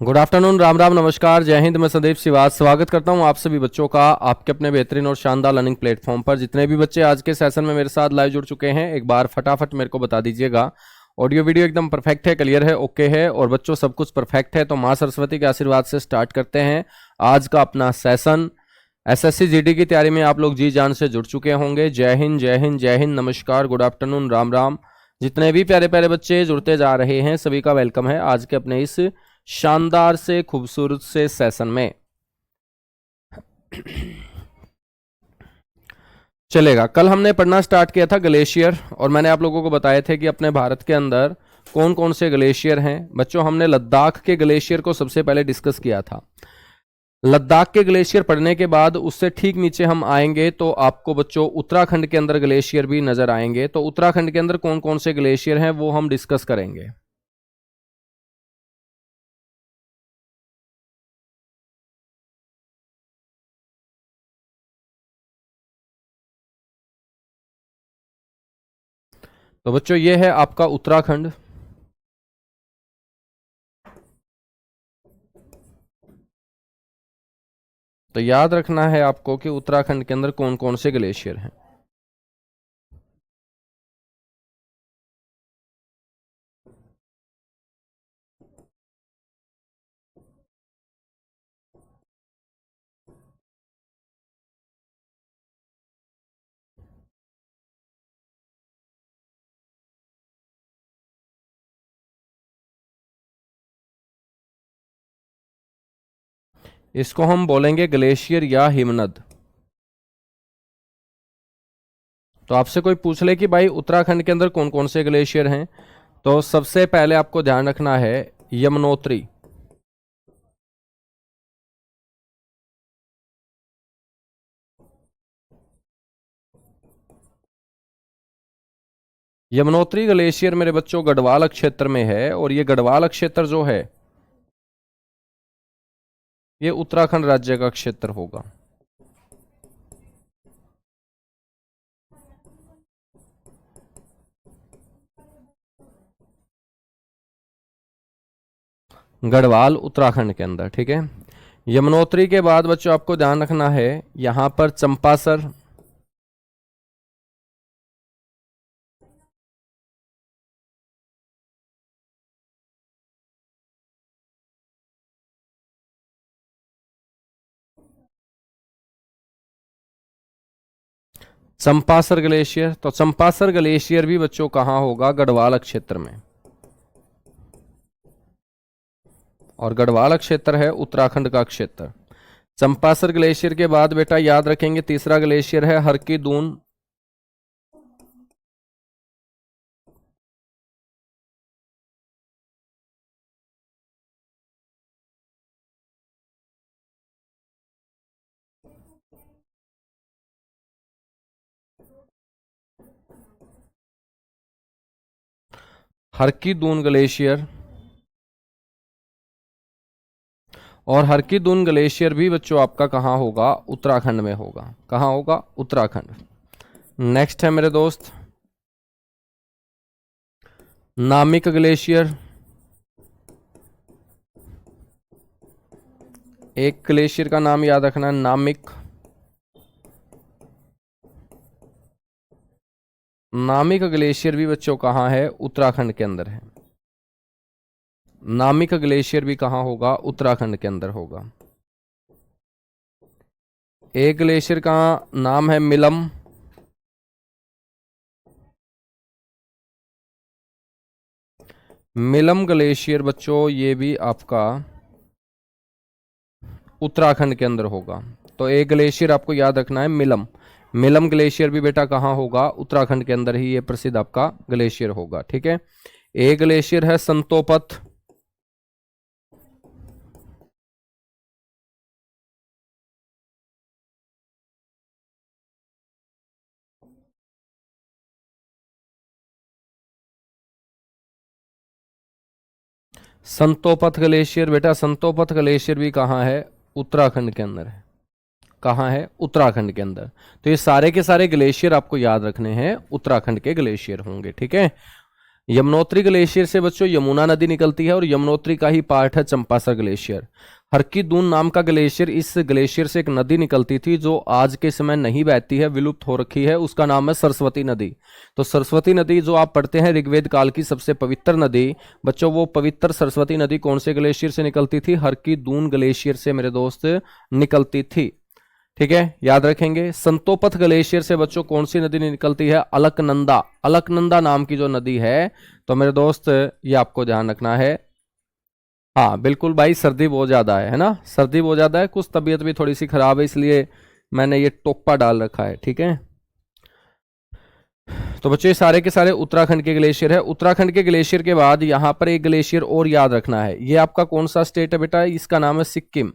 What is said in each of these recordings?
Good afternoon, Ram Ram, नमस्कार, जय हिंद। मैं संदीप श्रीवास स्वागत करता हूं आप सभी बच्चों का आपके अपने बेहतरीन और शानदार लर्निंग प्लेटफॉर्म पर। जितने भी बच्चे आज के सेशन में मेरे साथ लाइव जुड़ चुके हैं, एक बार फटाफट मेरे को बता दीजिएगा ऑडियो वीडियो एकदम परफेक्ट है, क्लियर है, ओके है। और बच्चों सब कुछ परफेक्ट है तो माँ सरस्वती के आशीर्वाद से स्टार्ट करते हैं आज का अपना सेशन। एसएससी जीडी की तैयारी में आप लोग जी जान से जुड़ चुके होंगे। जय हिंद, जय हिंद, जय हिंद, नमस्कार, गुड आफ्टरनून, राम राम। जितने भी प्यारे प्यारे बच्चे जुड़ते जा रहे हैं सभी का वेलकम है आज के अपने इस शानदार से खूबसूरत से सेशन में। चलेगा। कल हमने पढ़ना स्टार्ट किया था ग्लेशियर, और मैंने आप लोगों को बताए थे कि अपने भारत के अंदर कौन कौन से ग्लेशियर हैं। बच्चों, हमने लद्दाख के ग्लेशियर को सबसे पहले डिस्कस किया था। लद्दाख के ग्लेशियर पढ़ने के बाद उससे ठीक नीचे हम आएंगे तो आपको बच्चों उत्तराखंड के अंदर ग्लेशियर भी नजर आएंगे। तो उत्तराखंड के अंदर कौन कौन से ग्लेशियर हैं वो हम डिस्कस करेंगे। तो बच्चों ये है आपका उत्तराखंड। तो याद रखना है आपको कि उत्तराखंड के अंदर कौन कौन से ग्लेशियर हैं। इसको हम बोलेंगे ग्लेशियर या हिमनद। तो आपसे कोई पूछ ले कि भाई उत्तराखंड के अंदर कौन कौन से ग्लेशियर हैं, तो सबसे पहले आपको ध्यान रखना है यमुनोत्री। यमुनोत्री ग्लेशियर मेरे बच्चों गढ़वाल क्षेत्र में है, और ये गढ़वाल क्षेत्र जो है ये उत्तराखंड राज्य का क्षेत्र होगा। गढ़वाल उत्तराखंड के अंदर, ठीक है। यमुनोत्री के बाद बच्चों आपको ध्यान रखना है यहां पर चंपासर। चंपासर ग्लेशियर, तो चंपासर ग्लेशियर भी बच्चों कहां होगा? गढ़वाल क्षेत्र में। और गढ़वाल क्षेत्र है उत्तराखंड का क्षेत्र। चंपासर ग्लेशियर के बाद बेटा याद रखेंगे तीसरा ग्लेशियर है हर की दून। हर की दून ग्लेशियर, और हर की दून ग्लेशियर भी बच्चों आपका कहां होगा? उत्तराखंड में होगा। कहां होगा? उत्तराखंड। नेक्स्ट है मेरे दोस्त नामिक ग्लेशियर। एक ग्लेशियर का नाम याद रखना, नामिक। नामिक ग्लेशियर भी बच्चों कहां है? उत्तराखंड के अंदर है। नामिक ग्लेशियर भी कहां होगा? उत्तराखंड के अंदर होगा। एक ग्लेशियर का नाम है मिलम। मिलम ग्लेशियर बच्चों ये भी आपका उत्तराखंड के अंदर होगा। तो एक ग्लेशियर आपको याद रखना है मिलम। मिलम ग्लेशियर भी बेटा कहां होगा? उत्तराखंड के अंदर ही ये प्रसिद्ध आपका ग्लेशियर होगा, ठीक है। एक ग्लेशियर है संतोपत। संतोपत ग्लेशियर बेटा, संतोपत ग्लेशियर भी कहां है? उत्तराखंड के अंदर है। कहां है? उत्तराखंड के अंदर। तो ये सारे के सारे ग्लेशियर आपको याद रखने हैं, उत्तराखंड के ग्लेशियर होंगे, ठीक है। यमुनोत्री ग्लेशियर से बच्चों यमुना नदी निकलती है और यमुनोत्री का ही पार्ट है चंपासर ग्लेशियर। हरकी दून नाम का ग्लेशियर, इस ग्लेशियर से एक नदी निकलती थी जो आज के समय नहीं बहती है, विलुप्त हो रखी है, उसका नाम है सरस्वती नदी। तो सरस्वती नदी जो आप पढ़ते हैं ऋग्वेद काल की सबसे पवित्र नदी, बच्चों वो पवित्र सरस्वती नदी कौन से ग्लेशियर से निकलती थी? हरकी दून ग्लेशियर से मेरे दोस्त निकलती थी। ठीक है, याद रखेंगे। संतोपथ ग्लेशियर से बच्चों कौन सी नदी निकलती है? अलकनंदा। अलकनंदा नाम की जो नदी है, तो मेरे दोस्त ये आपको ध्यान रखना है। हाँ बिल्कुल भाई, सर्दी बहुत ज्यादा है ना, सर्दी बहुत ज्यादा है, कुछ तबीयत भी थोड़ी सी खराब है, इसलिए मैंने ये टोप्पा डाल रखा है। ठीक है, तो बच्चों ये सारे के सारे उत्तराखंड के ग्लेशियर है। उत्तराखंड के ग्लेशियर के बाद यहां पर एक ग्लेशियर और याद रखना है। ये आपका कौन सा स्टेट है बेटा? इसका नाम है सिक्किम।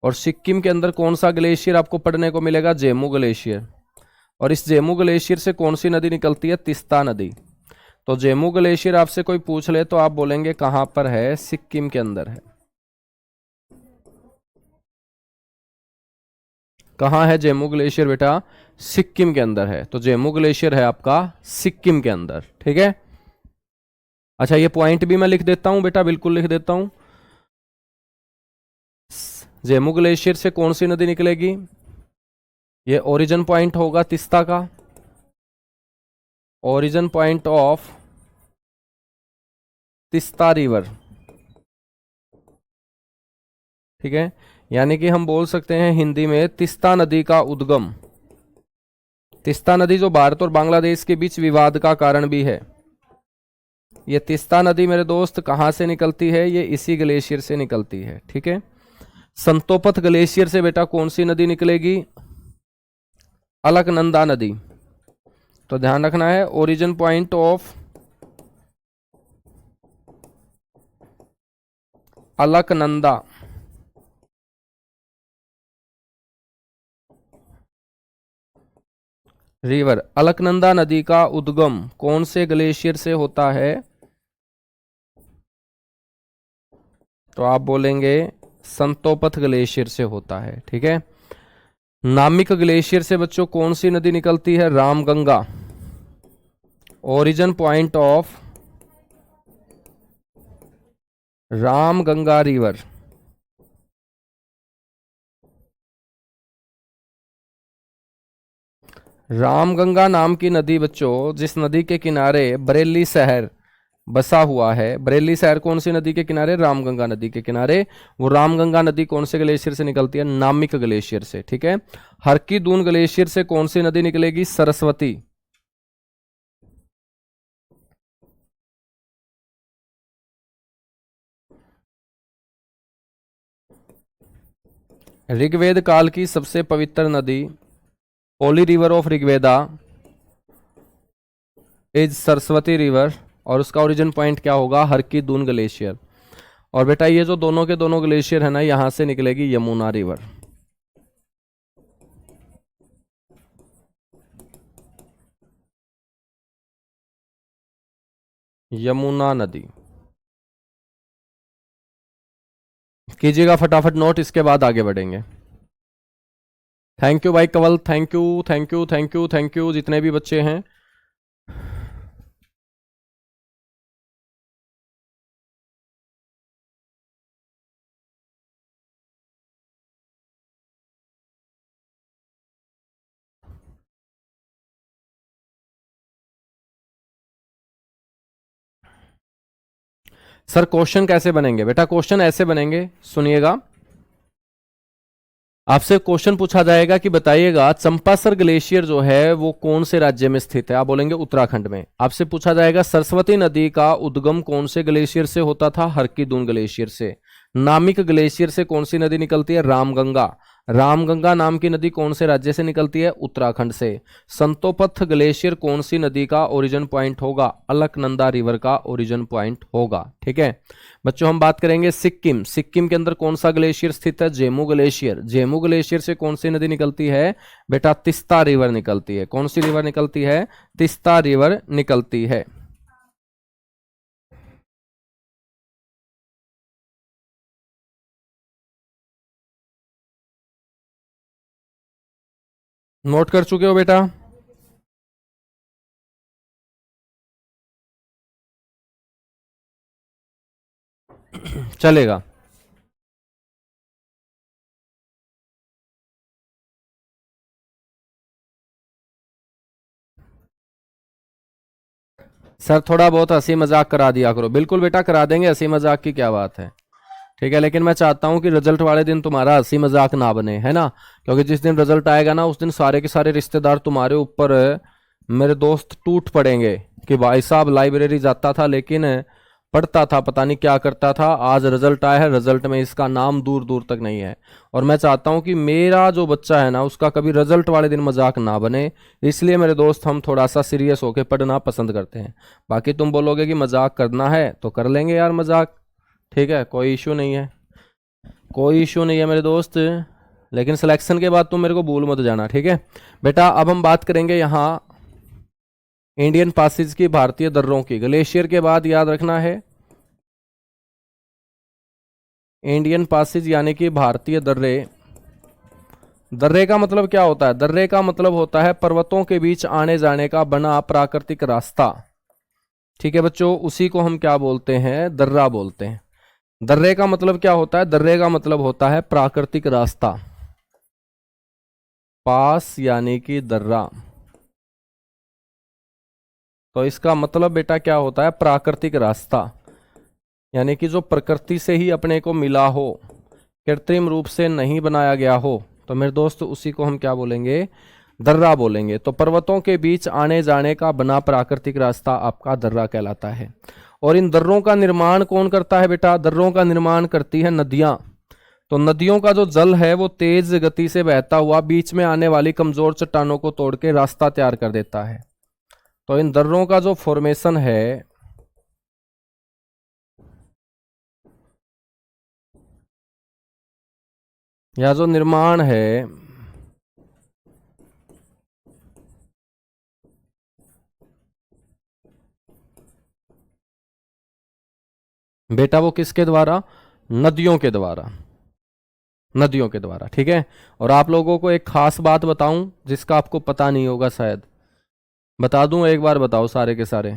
और सिक्किम के अंदर कौन सा ग्लेशियर आपको पढ़ने को मिलेगा? जेमू ग्लेशियर। और इस जेमू ग्लेशियर से कौन सी नदी निकलती है? तिस्ता नदी। तो जेमू ग्लेशियर आपसे कोई पूछ ले तो आप बोलेंगे कहां पर है? सिक्किम के अंदर है। कहां है जेमू ग्लेशियर बेटा? सिक्किम के अंदर है। तो जेमू ग्लेशियर है आपका सिक्किम के अंदर। ठीक है, अच्छा ये पॉइंट भी मैं लिख देता हूं बेटा, बिल्कुल लिख देता हूं। जेमू ग्लेशियर से कौन सी नदी निकलेगी? ये ओरिजिन पॉइंट होगा तिस्ता का, origin point of Teesta river. ठीक है, यानी कि हम बोल सकते हैं हिंदी में तिस्ता नदी का उद्गम। तिस्ता नदी जो भारत और बांग्लादेश के बीच विवाद का कारण भी है। ये तिस्ता नदी मेरे दोस्त कहां से निकलती है? ये इसी ग्लेशियर से निकलती है। ठीक है, संतोपथ ग्लेशियर से बेटा कौन सी नदी निकलेगी? अलकनंदा नदी। तो ध्यान रखना है, origin point of Alaknanda river. Alaknanda नदी का उद्गम कौन से ग्लेशियर से होता है? तो आप बोलेंगे संतोपथ ग्लेशियर से होता है। ठीक है, नामिक ग्लेशियर से बच्चों कौन सी नदी निकलती है? Ramganga. Origin point of Ramganga river. Ramganga नाम की नदी बच्चों, जिस नदी के किनारे बरेली शहर बसा हुआ है, बरेली शहर कौन सी नदी के किनारे? रामगंगा नदी के किनारे। वो रामगंगा नदी कौन से ग्लेशियर से निकलती है? नामिक ग्लेशियर से। ठीक है, हरकी दून ग्लेशियर से कौन सी नदी निकलेगी? सरस्वती। ऋग्वेद काल की सबसे पवित्र नदी, Holi river of Rigveda is Saraswati river. और उसका ओरिजिन पॉइंट क्या होगा? हरकी दून ग्लेशियर। और बेटा ये जो दोनों के दोनों ग्लेशियर है ना, यहां से निकलेगी यमुना रिवर। यमुना नदी। कीजिएगा फटाफट नोट, इसके बाद आगे बढ़ेंगे। थैंक यू भाई Kawal, thank you thank you thank you thank you, जितने भी बच्चे हैं। सर क्वेश्चन कैसे बनेंगे? बेटा क्वेश्चन ऐसे बनेंगे, सुनिएगा। आपसे क्वेश्चन पूछा जाएगा कि बताइएगा चंपासर ग्लेशियर जो है वो कौन से राज्य में स्थित है? आप बोलेंगे उत्तराखंड में। आपसे पूछा जाएगा सरस्वती नदी का उद्गम कौन से ग्लेशियर से होता था? हरकी-दून ग्लेशियर से। नामिक ग्लेशियर से कौन सी नदी निकलती है? रामगंगा। रामगंगा नाम की नदी कौन से राज्य से निकलती है? उत्तराखंड से। संतोपथ ग्लेशियर कौन सी नदी का ओरिजिन पॉइंट होगा? अलकनंदा रिवर का ओरिजिन पॉइंट होगा। ठीक है बच्चों, हम बात करेंगे सिक्किम। सिक्किम के अंदर कौन सा ग्लेशियर स्थित है? जेमू ग्लेशियर। जेमू ग्लेशियर से कौन सी नदी निकलती है? बेटा तिस्ता रिवर निकलती है। कौन सी रिवर निकलती है? तिस्ता रिवर निकलती है। नोट कर चुके हो बेटा? चलेगा। सर थोड़ा बहुत हंसी मजाक करा दिया करो। बिल्कुल बेटा करा देंगे, हंसी मजाक की क्या बात है। ठीक है, लेकिन मैं चाहता हूं कि रिजल्ट वाले दिन तुम्हारा हंसी मजाक ना बने, है ना। क्योंकि जिस दिन रिजल्ट आएगा ना, उस दिन सारे के सारे रिश्तेदार तुम्हारे ऊपर मेरे दोस्त टूट पड़ेंगे कि भाई साहब लाइब्रेरी जाता था लेकिन पढ़ता था, पता नहीं क्या करता था, आज रिजल्ट आया है, रिजल्ट में इसका नाम दूर दूर तक नहीं है। और मैं चाहता हूं कि मेरा जो बच्चा है ना, उसका कभी रिजल्ट वाले दिन मजाक ना बने। इसलिए मेरे दोस्त हम थोड़ा सा सीरियस होकर पढ़ना पसंद करते हैं। बाकी तुम बोलोगे कि मजाक करना है तो कर लेंगे यार मजाक, ठीक है, कोई इशू नहीं है, कोई इशू नहीं है मेरे दोस्त। लेकिन सिलेक्शन के बाद तुम मेरे को भूल मत जाना, ठीक है बेटा। अब हम बात करेंगे यहाँ इंडियन पासिज की, भारतीय दर्रों की। ग्लेशियर के बाद याद रखना है इंडियन पासिज यानी कि भारतीय दर्रे। दर्रे का मतलब क्या होता है? दर्रे का मतलब होता है पर्वतों के बीच आने जाने का बना प्राकृतिक रास्ता। ठीक है बच्चों, उसी को हम क्या बोलते हैं? दर्रा बोलते हैं। दर्रे का मतलब क्या होता है? दर्रे का मतलब होता है प्राकृतिक रास्ता। पास यानी कि दर्रा, तो इसका मतलब बेटा क्या होता है? प्राकृतिक रास्ता, यानी कि जो प्रकृति से ही अपने को मिला हो, कृत्रिम रूप से नहीं बनाया गया हो, तो मेरे दोस्त उसी को हम क्या बोलेंगे? दर्रा बोलेंगे। तो पर्वतों के बीच आने जाने का बना प्राकृतिक रास्ता आपका दर्रा कहलाता है। और इन दर्रों का निर्माण कौन करता है बेटा? दर्रों का निर्माण करती है नदियां। तो नदियों का जो जल है वो तेज गति से बहता हुआ बीच में आने वाली कमजोर चट्टानों को तोड़ के रास्ता तैयार कर देता है। तो इन दर्रों का जो फॉर्मेशन है, या जो निर्माण है, बेटा वो किसके द्वारा? नदियों के द्वारा, नदियों के द्वारा। ठीक है। और आप लोगों को एक खास बात बताऊं जिसका आपको पता नहीं होगा शायद, बता दूं एक बार? बताओ सारे के सारे।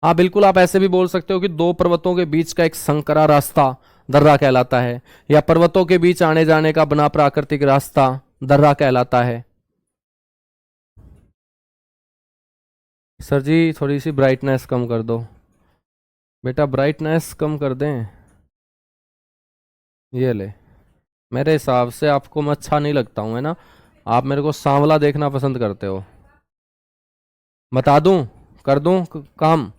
हाँ बिल्कुल, आप ऐसे भी बोल सकते हो कि दो पर्वतों के बीच का एक संकरा रास्ता दर्रा कहलाता है, या पर्वतों के बीच आने जाने का बना प्राकृतिक रास्ता दर्रा कहलाता है। सर जी थोड़ी सी ब्राइटनेस कम कर दो। बेटा ब्राइटनेस कम कर दें? ये ले, मेरे हिसाब से आपको मैं अच्छा नहीं लगता हूं, है ना। आप मेरे को सांवला देखना पसंद करते हो। बता दूं, कर दूं काम?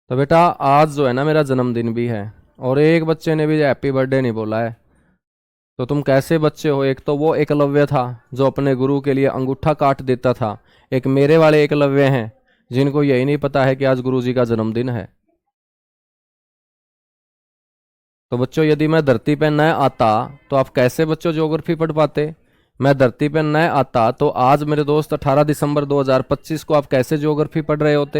तो बेटा आज जो है ना मेरा जन्मदिन भी है, और एक बच्चे ने भी हैप्पी बर्थडे नहीं बोला है। तो तुम कैसे बच्चे हो? एक तो वो एकलव्य था जो अपने गुरु के लिए अंगूठा काट देता था, एक मेरे वाले एकलव्य हैं जिनको यही नहीं पता है कि आज गुरु जी का जन्मदिन है। तो बच्चों यदि मैं धरती पे न आता तो आप कैसे बच्चों ज्योग्राफी पढ़ पाते? मैं धरती पे न आता तो आज मेरे दोस्त 18 दिसंबर 2025 को आप कैसे ज्योग्राफी पढ़ रहे होते?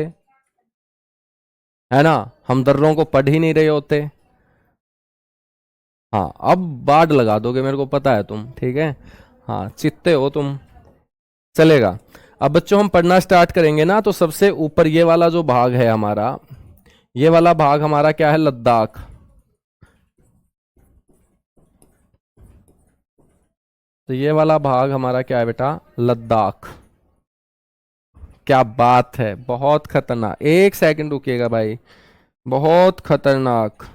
है ना, हम दर्रों को पढ़ ही नहीं रहे होते। हाँ अब बाढ़ लगा दोगे, मेरे को पता है तुम, ठीक है। हाँ चित्ते हो तुम, चलेगा। अब बच्चों हम पढ़ना स्टार्ट करेंगे ना, तो सबसे ऊपर ये वाला जो भाग है हमारा, ये वाला भाग हमारा क्या है? लद्दाख। तो ये वाला भाग हमारा क्या है बेटा? लद्दाख। क्या बात है, बहुत खतरनाक। एक सेकंड रुकिएगा भाई, बहुत खतरनाक।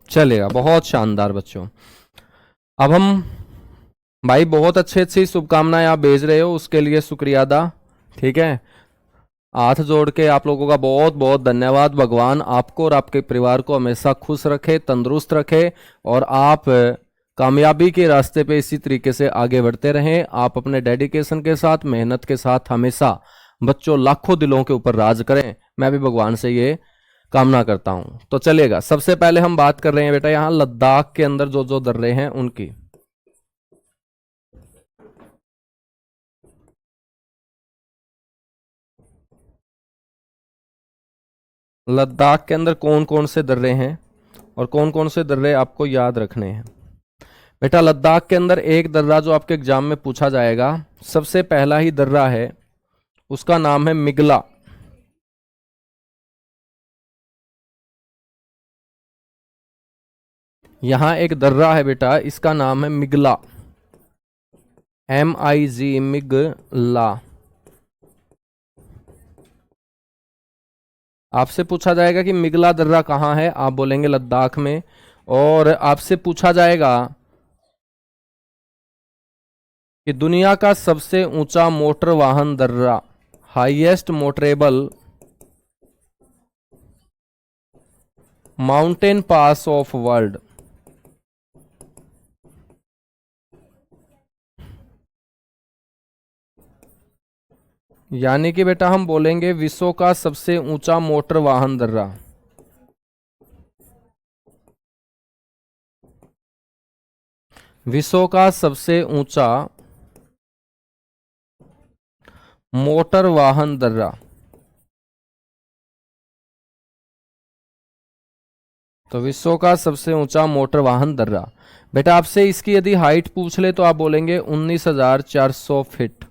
चलेगा, बहुत शानदार बच्चों। अब हम, भाई बहुत अच्छी अच्छी शुभकामनाएं आप भेज रहे हो, उसके लिए शुक्रिया अदा। ठीक है, हाथ जोड़ के आप लोगों का बहुत बहुत धन्यवाद। भगवान आपको और आपके परिवार को हमेशा खुश रखे, तंदुरुस्त रखे, और आप कामयाबी के रास्ते पे इसी तरीके से आगे बढ़ते रहें। आप अपने डेडिकेशन के साथ, मेहनत के साथ हमेशा बच्चों लाखों दिलों के ऊपर राज करें। मैं भी भगवान से ये कामना करता हूं। तो चलिएगा, सबसे पहले हम बात कर रहे हैं बेटा यहां लद्दाख के अंदर जो जो दर्रे हैं उनकी। लद्दाख के अंदर कौन कौन से दर्रे हैं और कौन कौन से दर्रे आपको याद रखने हैं। बेटा लद्दाख के अंदर एक दर्रा जो आपके एग्जाम में पूछा जाएगा, सबसे पहला ही दर्रा है, उसका नाम है मिगला। यहां एक दर्रा है बेटा, इसका नाम है मिगला, MIG, मिगला। आपसे पूछा जाएगा कि मिगला दर्रा कहाँ है, आप बोलेंगे लद्दाख में। और आपसे पूछा जाएगा कि दुनिया का सबसे ऊंचा मोटर वाहन दर्रा, highest motorable mountain pass of world, यानी कि बेटा हम बोलेंगे विश्व का सबसे ऊंचा मोटर वाहन दर्रा। विश्व का सबसे ऊंचा मोटर वाहन दर्रा। तो विश्व का सबसे ऊंचा मोटर वाहन दर्रा। बेटा आपसे इसकी यदि हाइट पूछ ले तो आप बोलेंगे 19,400 फीट।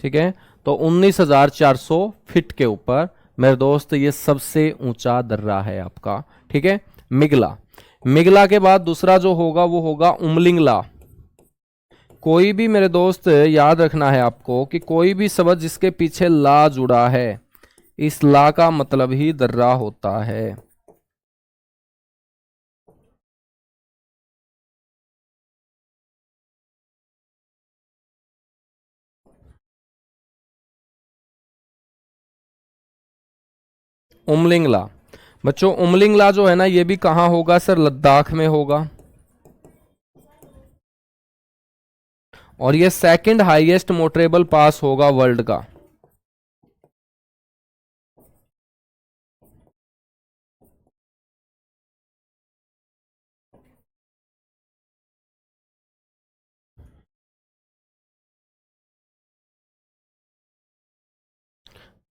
ठीक है, तो 19,400 फीट के ऊपर मेरे दोस्त ये सबसे ऊंचा दर्रा है आपका। ठीक है, मिगला। मिगला के बाद दूसरा जो होगा वो होगा उमलिंगला। कोई भी मेरे दोस्त याद रखना है आपको कि कोई भी शब्द जिसके पीछे ला जुड़ा है, इस ला का मतलब ही दर्रा होता है। उमलिंगला। बच्चों उमलिंगला जो है ना, ये भी कहां होगा सर, लद्दाख में होगा। और ये सेकंड हाईएस्ट मोटरेबल पास होगा वर्ल्ड का।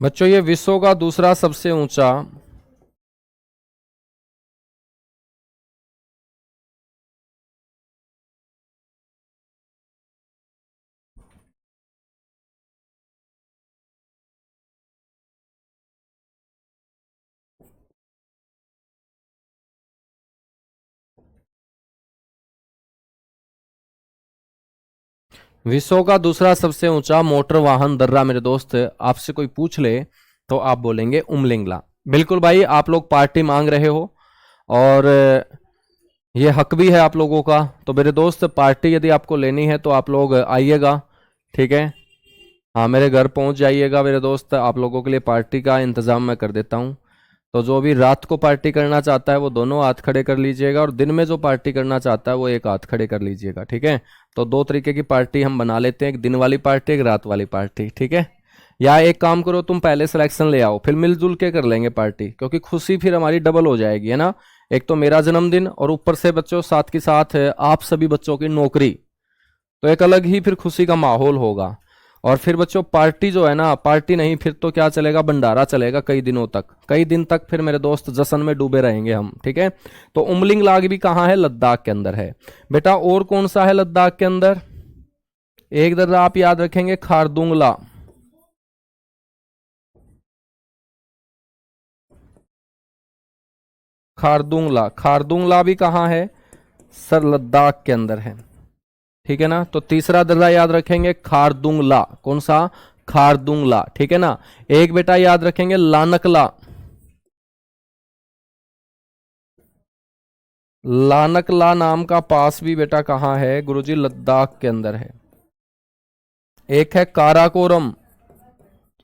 बच्चों ये विश्व का दूसरा सबसे ऊंचा विश्व का दूसरा सबसे ऊंचा मोटर वाहन दर्रा मेरे दोस्त आपसे कोई पूछ ले तो आप बोलेंगे उमलिंगला। बिल्कुल भाई, आप लोग पार्टी मांग रहे हो और ये हक भी है आप लोगों का। तो मेरे दोस्त पार्टी यदि आपको लेनी है तो आप लोग आइएगा। ठीक है, हाँ मेरे घर पहुंच जाइएगा मेरे दोस्त, आप लोगों के लिए पार्टी का इंतजाम मैं कर देता हूँ। तो जो भी रात को पार्टी करना चाहता है वो दोनों हाथ खड़े कर लीजिएगा, और दिन में जो पार्टी करना चाहता है वो एक हाथ खड़े कर लीजिएगा। ठीक है, तो दो तरीके की पार्टी हम बना लेते हैं, एक दिन वाली पार्टी, एक रात वाली पार्टी। ठीक है, या एक काम करो तुम पहले सिलेक्शन ले आओ, फिर मिलजुल के कर लेंगे पार्टी, क्योंकि खुशी फिर हमारी डबल हो जाएगी, है ना। एक तो मेरा जन्मदिन और ऊपर से बच्चों साथ के साथ आप सभी बच्चों की नौकरी, तो एक अलग ही फिर खुशी का माहौल होगा। और फिर बच्चों पार्टी जो है ना, पार्टी नहीं फिर तो क्या चलेगा, भंडारा चलेगा कई दिनों तक, कई दिन तक फिर मेरे दोस्त जश्न में डूबे रहेंगे हम। ठीक है, तो उमलिंग लाग भी कहाँ है, लद्दाख के अंदर है बेटा। और कौन सा है लद्दाख के अंदर, एक दर्रा आप याद रखेंगे, खारदुंगला। खारदुंगला, खारदुंगला भी कहाँ है सर, लद्दाख के अंदर है। ठीक है ना, तो तीसरा दर्रा याद रखेंगे खारदुंगला। कौन सा, खारदुंगला। ठीक है ना, एक बेटा याद रखेंगे लानकला। लानकला नाम का पास भी बेटा कहां है गुरुजी, लद्दाख के अंदर है। एक है काराकोरम,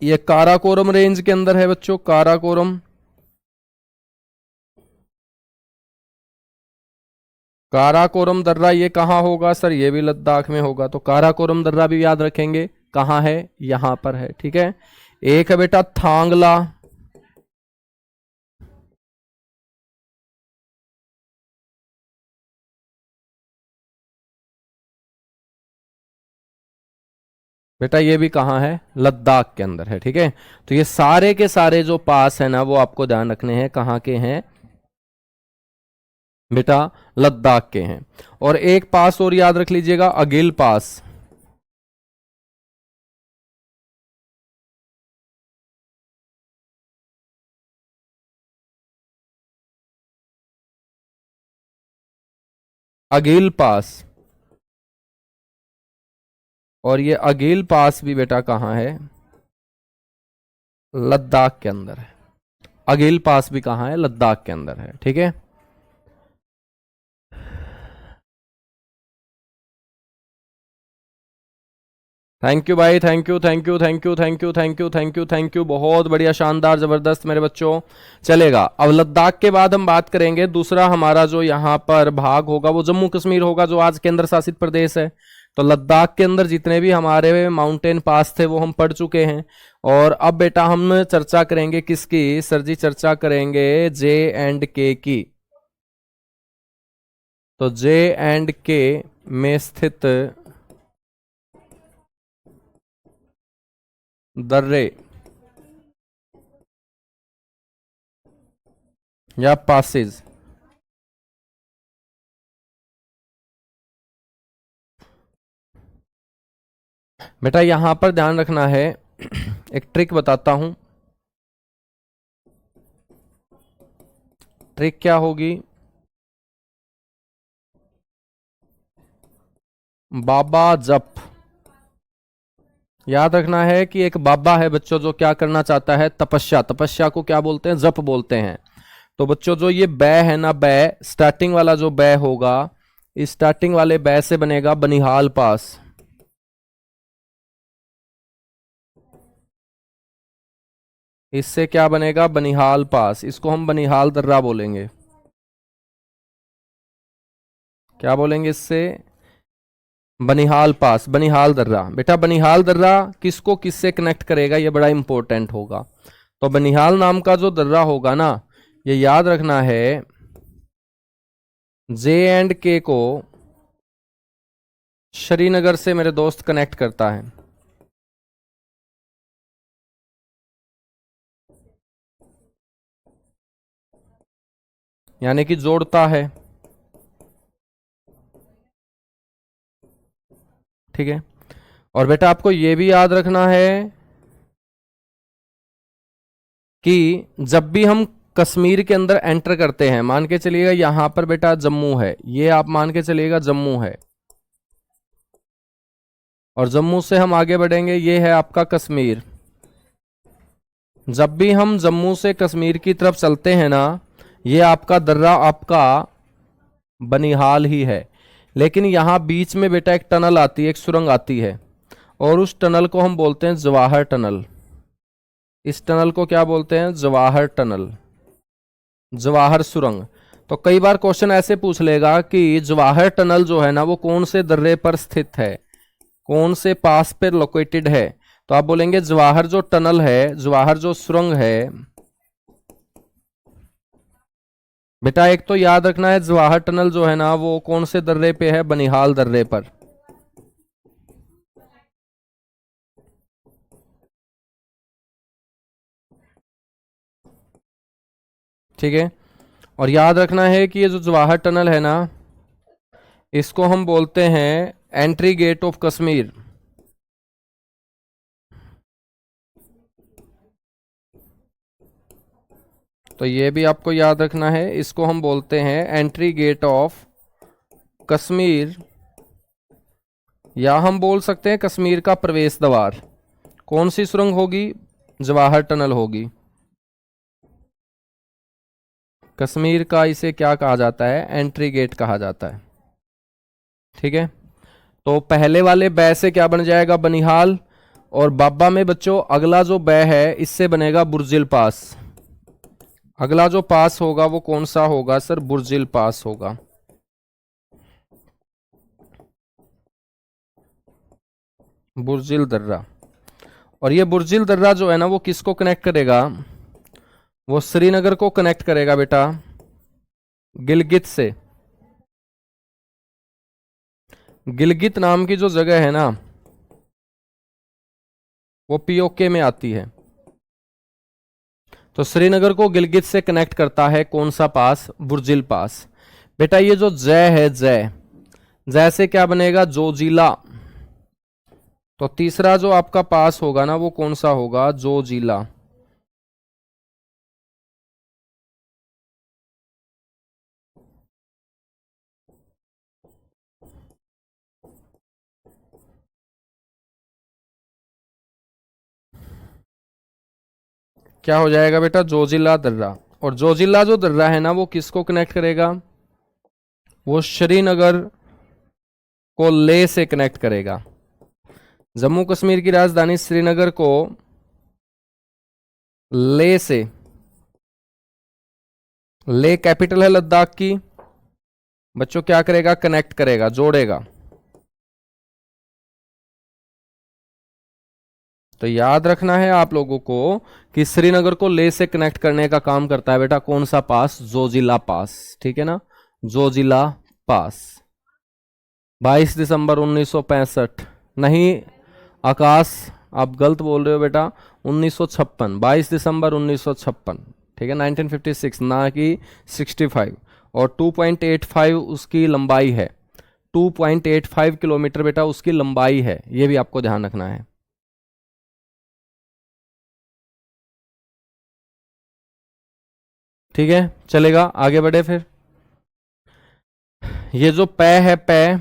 ये काराकोरम रेंज के अंदर है बच्चों, काराकोरम। काराकोरम दर्रा ये कहाँ होगा सर, ये भी लद्दाख में होगा। तो काराकोरम दर्रा भी याद रखेंगे कहाँ है, यहां पर है। ठीक है, एक है बेटा थांगला, बेटा ये भी कहाँ है, लद्दाख के अंदर है। ठीक है, तो ये सारे के सारे जो पास है ना वो आपको ध्यान रखने हैं, कहाँ के हैं बेटा, लद्दाख के हैं। और एक पास और याद रख लीजिएगा, अगिल पास। अगिल पास, और ये अगिल पास भी बेटा कहाँ है, लद्दाख के अंदर है। अगिल पास भी कहाँ है, लद्दाख के अंदर है। ठीक है, थैंक यू भाई, thank you thank you thank you thank you thank you thank you thank you, बहुत बढ़िया, शानदार, जबरदस्त मेरे बच्चों। चलेगा, अब लद्दाख के बाद हम बात करेंगे दूसरा हमारा जो यहाँ पर भाग होगा वो जम्मू कश्मीर होगा, जो आज केंद्र शासित प्रदेश है। तो लद्दाख के अंदर जितने भी हमारे माउंटेन पास थे वो हम पढ़ चुके हैं। और अब बेटा हम चर्चा करेंगे किसकी सर जी, चर्चा करेंगे J&K की। तो J&K में स्थित दर्रे या पासेज। बेटा यहां पर ध्यान रखना है, एक ट्रिक बताता हूं। ट्रिक क्या होगी, बाबा जप। याद रखना है कि एक बाबा है बच्चों जो क्या करना चाहता है, तपस्या। तपस्या को क्या बोलते हैं, जप बोलते हैं। तो बच्चों जो ये बै है ना, बै स्टार्टिंग वाला जो बै होगा, इस स्टार्टिंग वाले बै से बनेगा बनिहाल पास। इससे क्या बनेगा, बनिहाल पास। इसको हम बनिहाल दर्रा बोलेंगे। क्या बोलेंगे इससे, बनिहाल पास, बनिहाल दर्रा। बेटा बनिहाल दर्रा किसको किससे कनेक्ट करेगा, ये बड़ा इंपॉर्टेंट होगा। तो बनिहाल नाम का जो दर्रा होगा ना, ये याद रखना है, J&K को श्रीनगर से मेरे दोस्त कनेक्ट करता है। यानी कि जोड़ता है। ठीक है, और बेटा आपको यह भी याद रखना है कि जब भी हम कश्मीर के अंदर एंटर करते हैं, मान के चलिएगा यहां पर बेटा जम्मू है, ये आप मान के चलिएगा जम्मू है, और जम्मू से हम आगे बढ़ेंगे, ये है आपका कश्मीर। जब भी हम जम्मू से कश्मीर की तरफ चलते हैं ना, ये आपका दर्रा आपका बनिहाल ही है। लेकिन यहां बीच में बेटा एक टनल आती है, एक सुरंग आती है, और उस टनल को हम बोलते हैं जवाहर टनल। इस टनल को क्या बोलते हैं, जवाहर टनल, जवाहर सुरंग। तो कई बार क्वेश्चन ऐसे पूछ लेगा कि जवाहर टनल जो है ना वो कौन से दर्रे पर स्थित है, कौन से पास पर लोकेटेड है। तो आप बोलेंगे जवाहर जो टनल है, जवाहर जो सुरंग है, बेटा एक तो याद रखना है जवाहर टनल जो है ना वो कौन से दर्रे पे है, बनिहाल दर्रे पर। ठीक है, और याद रखना है कि ये जो जवाहर टनल है ना, इसको हम बोलते हैं एंट्री गेट ऑफ कश्मीर। तो ये भी आपको याद रखना है, इसको हम बोलते हैं एंट्री गेट ऑफ कश्मीर, या हम बोल सकते हैं कश्मीर का प्रवेश द्वार। कौन सी सुरंग होगी, जवाहर टनल होगी। कश्मीर का इसे क्या कहा जाता है, एंट्री गेट कहा जाता है। ठीक है, तो पहले वाले बै से क्या बन जाएगा, बनिहाल। और बाबा में बच्चों अगला जो बै है इससे बनेगा बुर्जिल पास। अगला जो पास होगा वो कौन सा होगा सर, बुर्जिल पास होगा। बुर्जिल दर्रा। और ये बुर्जिल दर्रा जो है ना वो किसको कनेक्ट करेगा, वो श्रीनगर को कनेक्ट करेगा बेटा, गिलगित से। गिलगित नाम की जो जगह है ना, वो पीओके में आती है। तो श्रीनगर को गिलगित से कनेक्ट करता है कौन सा पास? बुर्जिल पास। बेटा ये जो जय है, जय, जय से क्या बनेगा? जोजिला। तो तीसरा जो आपका पास होगा ना वो कौन सा होगा? जोजिला। क्या हो जाएगा बेटा? जोजिला दर्रा। और जोजिला जो दर्रा है ना वो किसको कनेक्ट करेगा? वो श्रीनगर को लेह से कनेक्ट करेगा। जम्मू कश्मीर की राजधानी श्रीनगर को लेह से, लेह कैपिटल है लद्दाख की, बच्चों क्या करेगा? कनेक्ट करेगा, जोड़ेगा। तो याद रखना है आप लोगों को कि श्रीनगर को लेह से कनेक्ट करने का काम करता है बेटा कौन सा पास? जोजिला पास। ठीक है ना, जोजिला पास। 22 दिसंबर 1965 नहीं आकाश, आप गलत बोल रहे हो बेटा, 1956, 22 दिसंबर 1956। ठीक है, 1956 ना कि 65। और 2.85 उसकी लंबाई है, 2.85 किलोमीटर बेटा उसकी लंबाई है, यह भी आपको ध्यान रखना है। ठीक है, चलेगा, आगे बढ़े फिर। ये जो पै है, पै,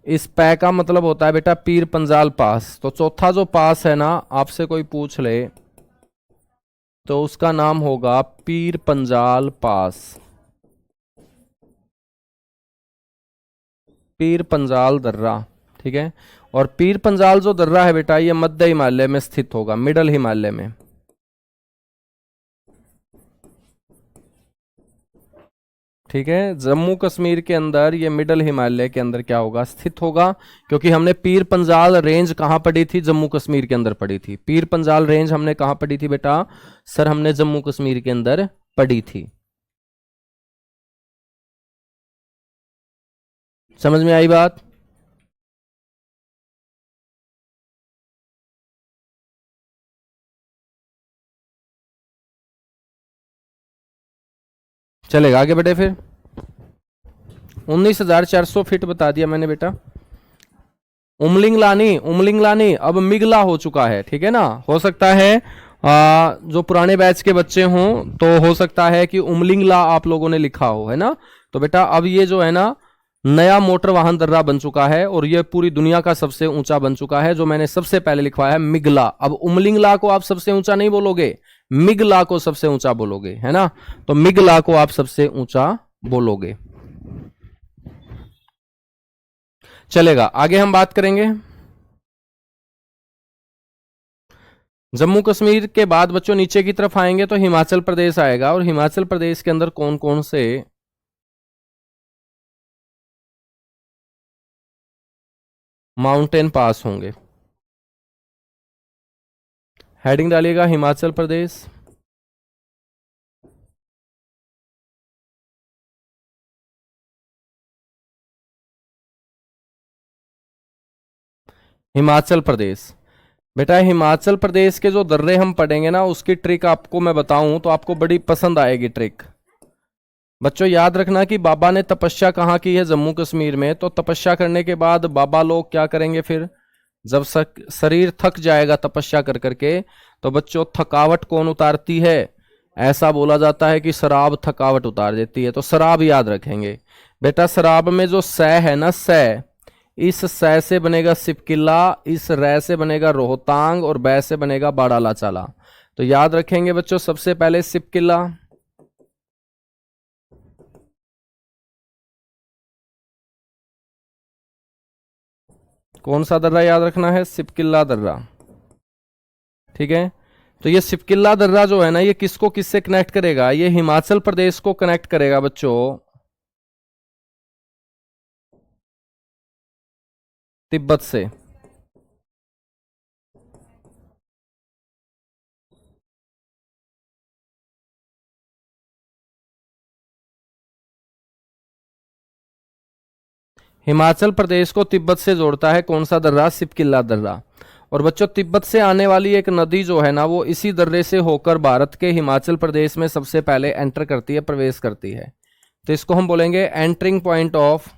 इस पै का मतलब होता है बेटा पीर पंजाल पास। तो चौथा जो पास है ना, आपसे कोई पूछ ले तो उसका नाम होगा पीर पंजाल पास, पीर पंजाल दर्रा। ठीक है, और पीर पंजाल जो दर्रा है बेटा ये मध्य हिमालय में स्थित होगा, मिडल हिमालय में। ठीक है, जम्मू कश्मीर के अंदर ये मिडल हिमालय के अंदर क्या होगा? स्थित होगा। क्योंकि हमने पीर पंजाल रेंज कहां पढ़ी थी? जम्मू कश्मीर के अंदर पढ़ी थी। पीर पंजाल रेंज हमने कहां पढ़ी थी बेटा? सर हमने जम्मू कश्मीर के अंदर पढ़ी थी। समझ में आई बात? चलेगा, आगे बढ़े फिर। 19,400 फीट बता दिया मैंने बेटा। उमलिंगलानी, उमलिंगलानी अब मिगला हो चुका है। ठीक है ना, हो सकता है जो पुराने बैच के बच्चे हों तो हो सकता है कि उमलिंगला आप लोगों ने लिखा हो, है ना। तो बेटा अब ये जो है ना नया मोटर वाहन दर्रा बन चुका है और ये पूरी दुनिया का सबसे ऊंचा बन चुका है। जो मैंने सबसे पहले लिखवाया है मिगला। अब उमलिंगला को आप सबसे ऊंचा नहीं बोलोगे, मिगला को सबसे ऊंचा बोलोगे, है ना। तो मिगला को आप सबसे ऊंचा बोलोगे। चलेगा, आगे हम बात करेंगे। जम्मू कश्मीर के बाद बच्चों नीचे की तरफ आएंगे तो हिमाचल प्रदेश आएगा। और हिमाचल प्रदेश के अंदर कौन कौन से माउंटेन पास होंगे? हेडिंग डालिएगा हिमाचल प्रदेश। हिमाचल प्रदेश। बेटा हिमाचल प्रदेश के जो दर्रे हम पढ़ेंगे ना उसकी ट्रिक आपको मैं बताऊं तो आपको बड़ी पसंद आएगी ट्रिक। बच्चों याद रखना कि बाबा ने तपस्या कहाँ की है? जम्मू कश्मीर में। तो तपस्या करने के बाद बाबा लोग क्या करेंगे फिर? जब शरीर थक जाएगा तपस्या कर करके तो बच्चों थकावट कौन उतारती है? ऐसा बोला जाता है कि शराब थकावट उतार देती है। तो शराब याद रखेंगे बेटा। शराब में जो सै है ना, सै, इस सै से बनेगा सिपकिला, इस रै से बनेगा रोहतांग और बै से बनेगा बाड़ाला चाला। तो याद रखेंगे बच्चों सबसे पहले सिपकिला। कौन सा दर्रा याद रखना है? सिपकिला दर्रा। ठीक है, तो ये सिपकिला दर्रा जो है ना ये किसको किससे कनेक्ट करेगा? ये हिमाचल प्रदेश को कनेक्ट करेगा बच्चों तिब्बत से। हिमाचल प्रदेश को तिब्बत से जोड़ता है कौन सा दर्रा? सिपकिला दर्रा। और बच्चों तिब्बत से आने वाली एक नदी जो है ना वो इसी दर्रे से होकर भारत के हिमाचल प्रदेश में सबसे पहले एंटर करती है, प्रवेश करती है। तो इसको हम बोलेंगे entering point of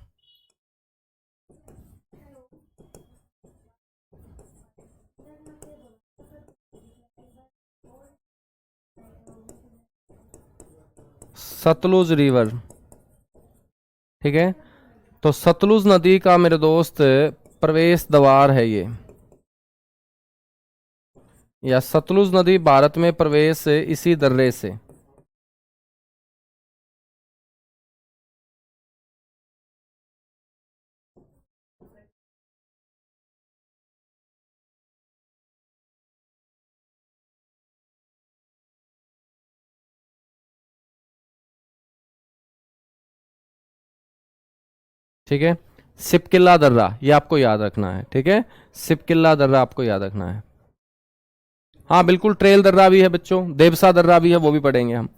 Sutlej river. ठीक है, तो सतलुज नदी का मेरे दोस्त प्रवेश द्वार है ये, या सतलुज नदी भारत में प्रवेश इसी दर्रे से। ठीक है, सिपकिल्ला दर्रा ये आपको याद रखना है। ठीक है, सिपकिल्ला दर्रा आपको याद रखना है। हाँ बिल्कुल, ट्रेल दर्रा भी है बच्चों, देवसा दर्रा भी है, वो भी पढ़ेंगे हम,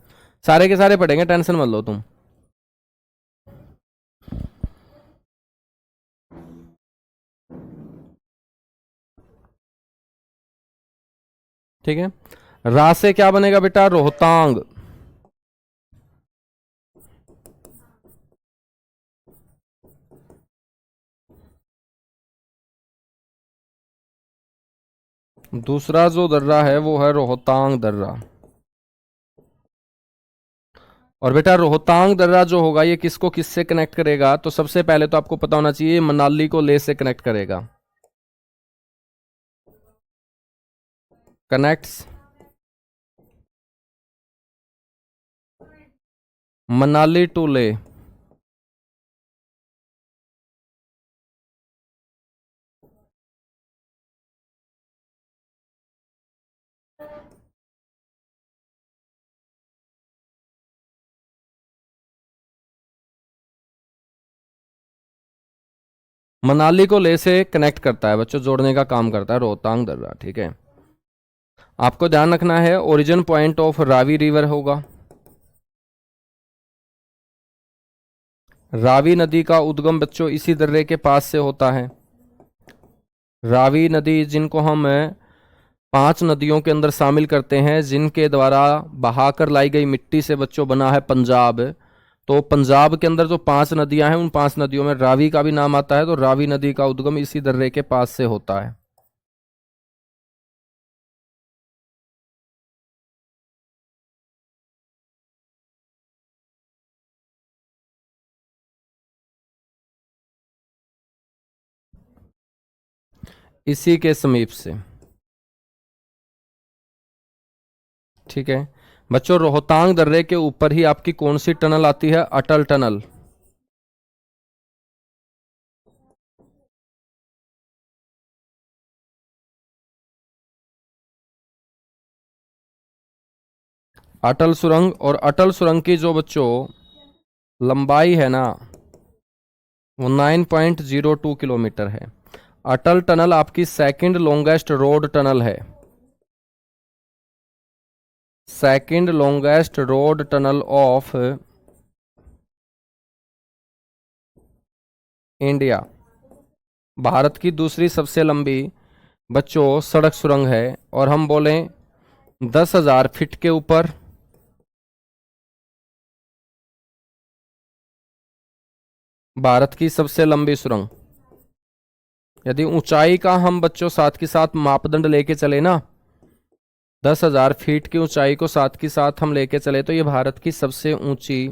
सारे के सारे पढ़ेंगे, टेंशन मत लो तुम। ठीक है, रा से क्या बनेगा बेटा? रोहतांग। दूसरा जो दर्रा है वो है रोहतांग दर्रा। और बेटा रोहतांग दर्रा जो होगा ये किसको किससे कनेक्ट करेगा? तो सबसे पहले तो आपको पता होना चाहिए मनाली को लेह से कनेक्ट करेगा। Connects Manali to Leh. मनाली को लेह से कनेक्ट करता है बच्चों, जोड़ने का काम करता है रोहतांग दर्रा। ठीक है, आपको ध्यान रखना है origin point of Ravi river होगा। रावी नदी का उद्गम बच्चों इसी दर्रे के पास से होता है। रावी नदी जिनको हम 5 नदियों के अंदर शामिल करते हैं, जिनके द्वारा बहाकर लाई गई मिट्टी से बच्चों बना है पंजाब। तो पंजाब के अंदर जो 5 नदियां हैं उन 5 नदियों में रावी का भी नाम आता है। तो रावी नदी का उद्गम इसी दर्रे के पास से होता है। इसी के समीप से। ठीक है बच्चों, रोहतांग दर्रे के ऊपर ही आपकी कौन सी टनल आती है? अटल टनल। अटल सुरंग, और अटल सुरंग की जो बच्चों लंबाई है ना वो 9.02 किलोमीटर है। अटल टनल आपकी सेकंड लॉन्गेस्ट रोड टनल है, second longest road tunnel of India. Bharat की दूसरी सबसे लंबी बच्चों सड़क सुरंग है। और हम बोलें 10,000 फीट के ऊपर, भारत की सबसे लंबी सुरंग। यदि ऊंचाई का हम बच्चों साथ के साथ मापदंड लेके चले ना, 10,000 फीट की ऊंचाई को साथ के साथ हम लेके चले, तो ये भारत की सबसे ऊंची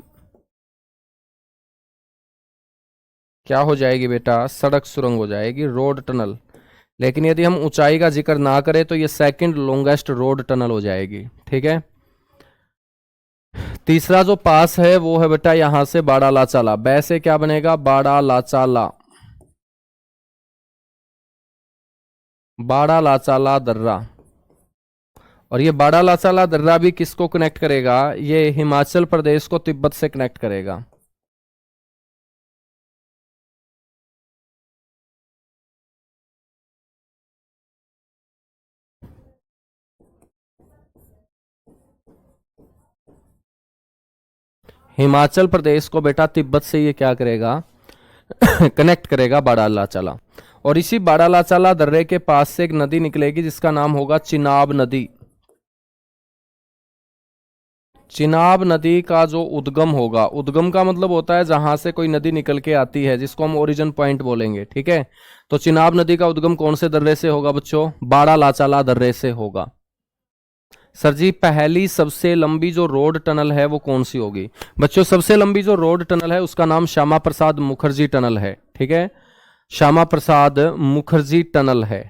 क्या हो जाएगी बेटा? सड़क सुरंग हो जाएगी, रोड टनल। लेकिन यदि हम ऊंचाई का जिक्र ना करें तो ये सेकंड लॉन्गेस्ट रोड टनल हो जाएगी। ठीक है, तीसरा जो पास है वो है बेटा यहां से बाड़ा लाचाला। बै से क्या बनेगा? बाड़ा लाचाला, बाड़ा लाचाला दर्रा। और ये बाड़ा लाचाला दर्रा भी किसको कनेक्ट करेगा? ये हिमाचल प्रदेश को तिब्बत से कनेक्ट करेगा। हिमाचल प्रदेश को बेटा तिब्बत से ये क्या करेगा? कनेक्ट करेगा बाड़ा लाचाला। और इसी बाड़ा लाचाला दर्रे के पास से एक नदी निकलेगी जिसका नाम होगा चिनाब नदी। चिनाब नदी का जो उद्गम होगा, उद्गम का मतलब होता है जहां से कोई नदी निकल के आती है, जिसको हम ओरिजिन पॉइंट बोलेंगे, ठीक है। तो चिनाब नदी का उद्गम कौन से दर्रे से होगा बच्चों? बाड़ा लाचाला दर्रे से होगा। सर जी पहली सबसे लंबी जो रोड टनल है वो कौन सी होगी? बच्चों सबसे लंबी जो रोड टनल है उसका नाम श्यामा प्रसाद मुखर्जी टनल है, ठीक है। श्यामा प्रसाद मुखर्जी टनल है,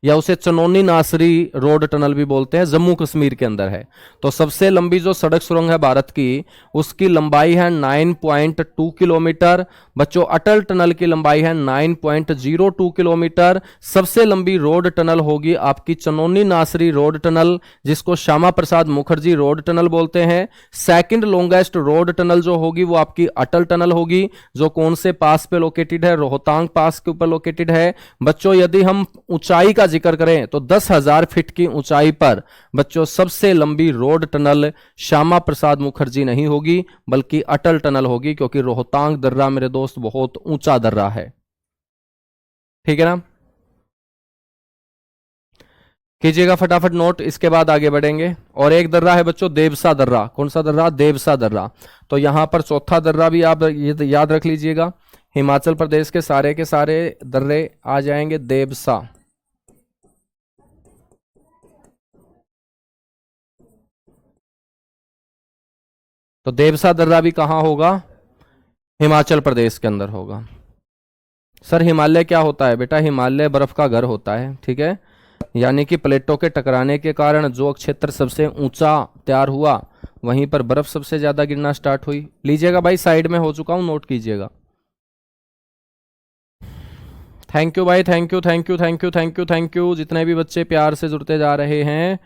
या उसे चनौनी नासरी रोड टनल भी बोलते हैं, जम्मू कश्मीर के अंदर है। तो सबसे लंबी जो सड़क सुरंग है भारत की, उसकी लंबाई है 9.2 किलोमीटर। बच्चों अटल टनल की लंबाई है 9.02 किलोमीटर। सबसे लंबी रोड टनल होगी आपकी चनौनी नासरी रोड टनल, जिसको श्यामा प्रसाद मुखर्जी रोड टनल बोलते हैं। सेकंड लॉन्गेस्ट रोड टनल जो होगी वो आपकी अटल टनल होगी, जो कौन से पास पे लोकेटेड है? रोहतांग पास के ऊपर लोकेटेड है। बच्चों यदि हम ऊंचाई का जिक्र करें तो 10,000 फीट की ऊंचाई पर बच्चों सबसे लंबी रोड टनल श्यामा प्रसाद मुखर्जी नहीं होगी बल्कि अटल टनल होगी, क्योंकि रोहतांग दर्रा मेरे दोस्त बहुत ऊंचा दर्रा है, ठीक है ना। कीजिएगा फटाफट नोट, इसके बाद आगे बढ़ेंगे। और एक दर्रा है बच्चों देवसा दर्रा। कौन सा दर्रा? देवसा दर्रा। तो यहां पर चौथा दर्रा भी आप ये याद रख लीजिएगा, हिमाचल प्रदेश के सारे दर्रे आ जाएंगे देवसा। तो देवसा दर्रा भी कहां होगा? हिमाचल प्रदेश के अंदर होगा। सर हिमालय क्या होता है बेटा? हिमालय बर्फ का घर होता है, ठीक है। यानी कि प्लेटों के टकराने के कारण जो क्षेत्र सबसे ऊंचा तैयार हुआ वहीं पर बर्फ सबसे ज्यादा गिरना स्टार्ट हुई। लीजिएगा भाई, साइड में हो चुका हूं, नोट कीजिएगा। थैंक यू भाई, thank you thank you thank you thank you thank you, जितने भी बच्चे प्यार से जुड़ते जा रहे हैं।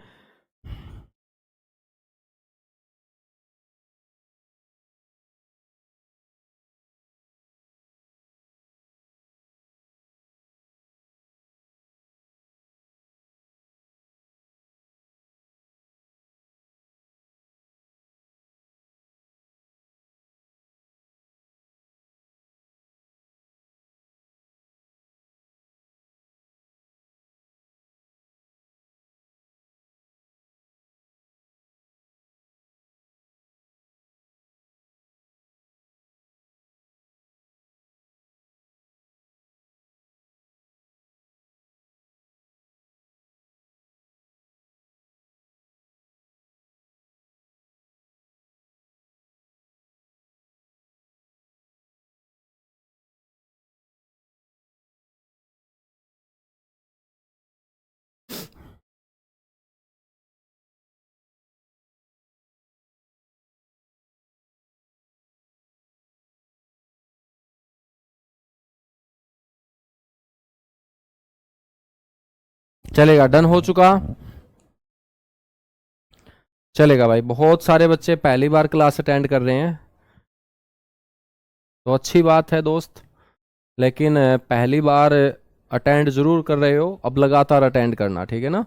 चलेगा, डन हो चुका। चलेगा भाई, बहुत सारे बच्चे पहली बार क्लास अटेंड कर रहे हैं तो अच्छी बात है दोस्त। लेकिन पहली बार अटेंड जरूर कर रहे हो, अब लगातार अटेंड करना, ठीक है ना।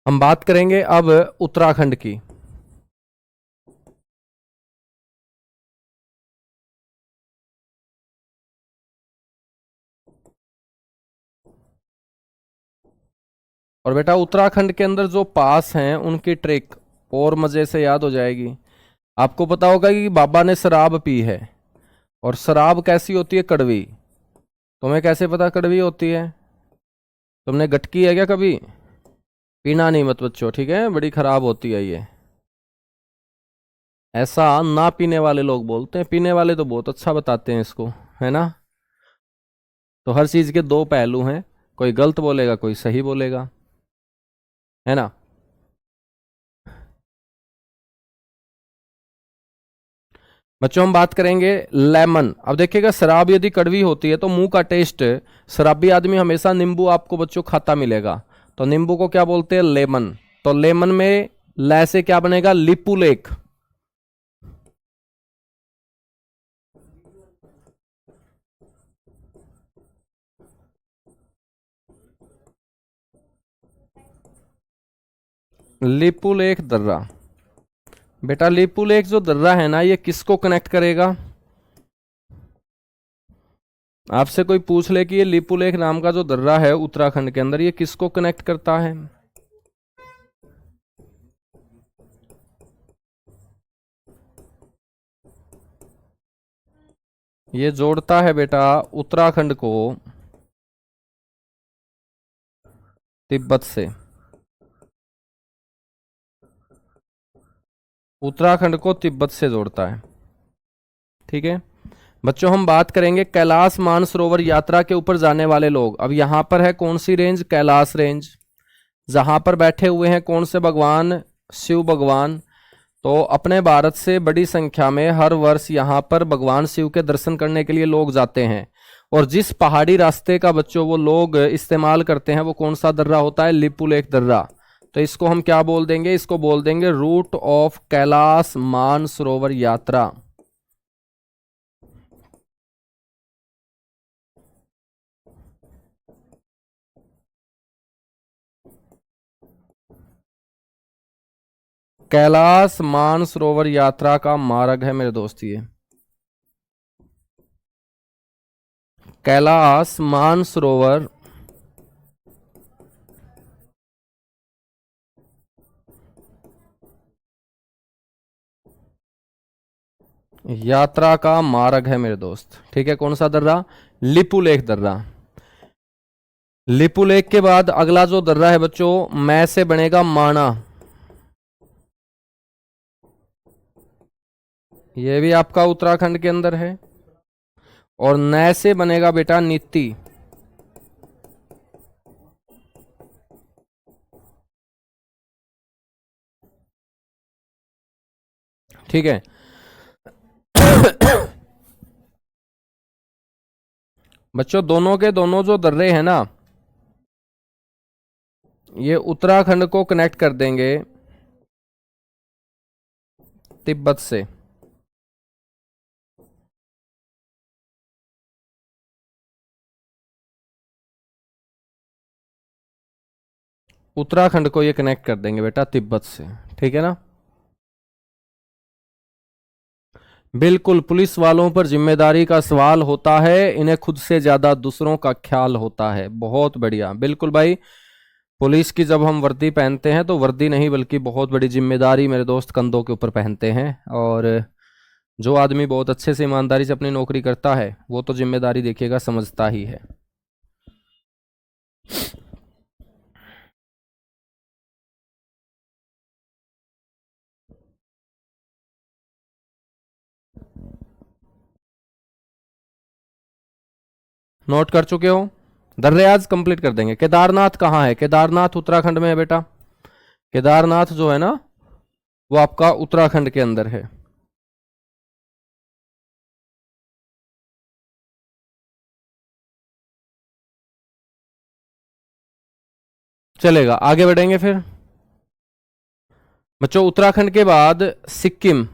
हम बात करेंगे अब उत्तराखंड की। और बेटा उत्तराखंड के अंदर जो पास हैं उनकी ट्रिक और मजे से याद हो जाएगी। आपको पता होगा कि बाबा ने शराब पी है, और शराब कैसी होती है? कड़वी। तुम्हें कैसे पता कड़वी होती है? तुमने गटकी है क्या कभी? पीना नहीं मत बच्चों, ठीक है, बड़ी खराब होती है ये। ऐसा ना पीने वाले लोग बोलते हैं, पीने वाले तो बहुत अच्छा बताते हैं इसको, है ना। तो हर चीज के दो पहलू हैं, कोई गलत बोलेगा कोई सही बोलेगा, है ना। बच्चों हम बात करेंगे लेमन। अब देखिएगा, शराब यदि कड़वी होती है तो मुंह का टेस्ट, शराबी आदमी हमेशा नींबू आपको बच्चों खाता मिलेगा, तो नींबू को क्या बोलते हैं? लेमन। तो लेमन में ले से क्या बनेगा? लिपू लेक। लिपू लेक दर्रा। बेटा लिपू लेक जो दर्रा है ना, ये किसको कनेक्ट करेगा? आपसे कोई पूछ ले कि ये लिपू लेक नाम का जो दर्रा है उत्तराखंड के अंदर, ये किसको कनेक्ट करता है? ये जोड़ता है बेटा उत्तराखंड को तिब्बत से। उत्तराखंड को तिब्बत से जोड़ता है। ठीक है बच्चों, हम बात करेंगे कैलाश मानसरोवर यात्रा के ऊपर जाने वाले लोग। अब यहां पर है कौन सी रेंज? कैलाश रेंज। जहां पर बैठे हुए हैं कौन से भगवान? शिव भगवान। तो अपने भारत से बड़ी संख्या में हर वर्ष यहां पर भगवान शिव के दर्शन करने के लिए लोग जाते हैं। और जिस पहाड़ी रास्ते का बच्चों वो लोग इस्तेमाल करते हैं, वो कौन सा दर्रा होता है? लिपू लेक दर्रा। तो इसको हम क्या बोल देंगे? इसको बोल देंगे रूट ऑफ कैलाश मानसरोवर यात्रा। कैलाश मानसरोवर यात्रा का मार्ग है मेरे दोस्त ये। कैलाश मानसरोवर यात्रा का मार्ग है मेरे दोस्त। ठीक है, कौन सा दर्रा? लिपू लेक दर्रा। लिपू लेक के बाद अगला जो दर्रा है बच्चों, मै से बनेगा माना। ये भी आपका उत्तराखंड के अंदर है। और नै से बनेगा बेटा नीति। ठीक है बच्चों, दोनों के दोनों जो दर्रे हैं ना, ये उत्तराखंड को कनेक्ट कर देंगे तिब्बत से। उत्तराखंड को ये कनेक्ट कर देंगे बेटा तिब्बत से। ठीक है ना? बिल्कुल, पुलिस वालों पर जिम्मेदारी का सवाल होता है, इन्हें खुद से ज्यादा दूसरों का ख्याल होता है। बहुत बढ़िया, बिल्कुल भाई। पुलिस की जब हम वर्दी पहनते हैं तो वर्दी नहीं बल्कि बहुत बड़ी जिम्मेदारी मेरे दोस्त कंधों के ऊपर पहनते हैं। और जो आदमी बहुत अच्छे से ईमानदारी से अपनी नौकरी करता है वो तो जिम्मेदारी देखिएगा समझता ही है। नोट कर चुके हो? दर्रे आज कंप्लीट कर देंगे। केदारनाथ कहाँ है? केदारनाथ उत्तराखंड में है बेटा। केदारनाथ जो है ना, वो आपका उत्तराखंड के अंदर है। चलेगा, आगे बढ़ेंगे फिर बच्चों। उत्तराखंड के बाद सिक्किम।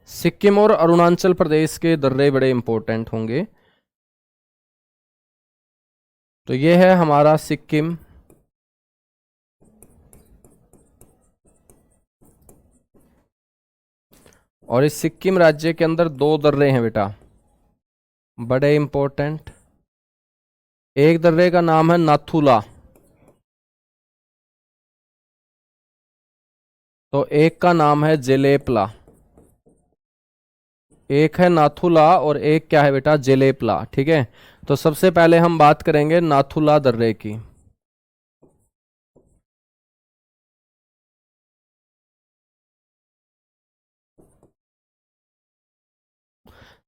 सिक्किम और अरुणाचल प्रदेश के दर्रे बड़े इंपॉर्टेंट होंगे। तो ये है हमारा सिक्किम। और इस सिक्किम राज्य के अंदर दो दर्रे हैं बेटा, बड़े इंपॉर्टेंट। एक दर्रे का नाम है नाथुला, तो एक का नाम है जेलेपला। एक है नाथुला और एक क्या है बेटा? जेलेपला। ठीक है, तो सबसे पहले हम बात करेंगे नाथुला दर्रे की।